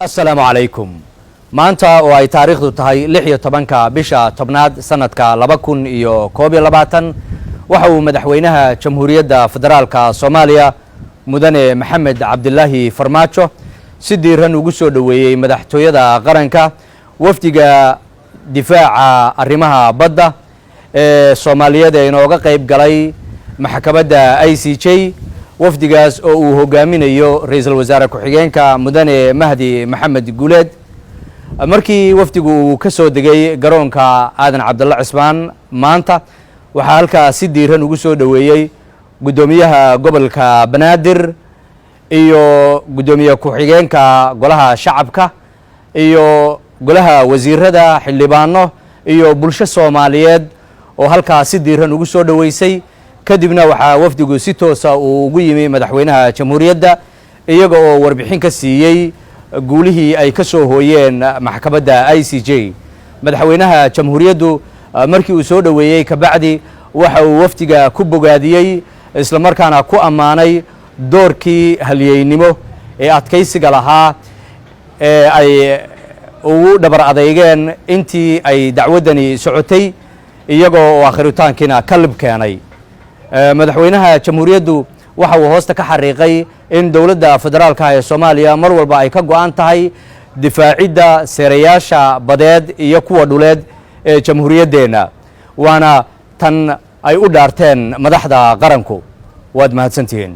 السلام عليكم maanta oo ay taariikhdu tahay 16 bisha tobnaad sanadka 2022 waxa uu madaxweynaha jamhuuriyadda federaalka Soomaaliya mudane Maxamed Cabdullaahi Farmaajo si diiran ugu soo dhaweeyay madaxtooyada qaranka wafdiga difaaca arrimaha badda ee Soomaaliyeed ee inooga qayb galay maxkamadda ICJ wafdigaas oo uu hogaaminayo ra'iisul wasaare ku-xigeenka mudane Mahdi Maxamed Guuleed markii wafdigu uu ka soo degay garoonka aadan cabdulla cismaan maanta waxa halka si diiran ugu soo dhaweeyay gudoomiyaha gobolka Banaadir iyo gudoomiye ku-xigeenka golaha shacabka iyo golaha wasiirada xildhibaano iyo bulsho Soomaaliyeed oo halka si diiran ugu soo dhaweysay kadibna waxa wafdigu si toos ah ugu yimi madaxweynaha jamhuuriyadda iyaga oo warbixin ka siiyay guulihii ay ka soo hooyeen maxkamadda ICJ madaxweynaha jamhuuriyaddu markii uu soo dhaweeyay ka bacdi waxa uu wafdiga ku bogaadiyay isla markaana ku amaanay doorkii halyeynimo ee adkaysiga lahaa ee ay ugu dhabar adeegeen intii ay dacwadani socotay iyaga oo akhiritaankiina ka lib keenay madaxweynaha jamhuuriyaddu waxa uu hoosta ka xariiqay in dawladda federaalka ee Soomaaliya mar walba ay ka go'an tahay difaacidda seerayaasha badeed iyo kuwa dhuleed ee jamhuuriyaddeena waana tan ay u dhaarteen madaxda qaranku waad mahadsantihiin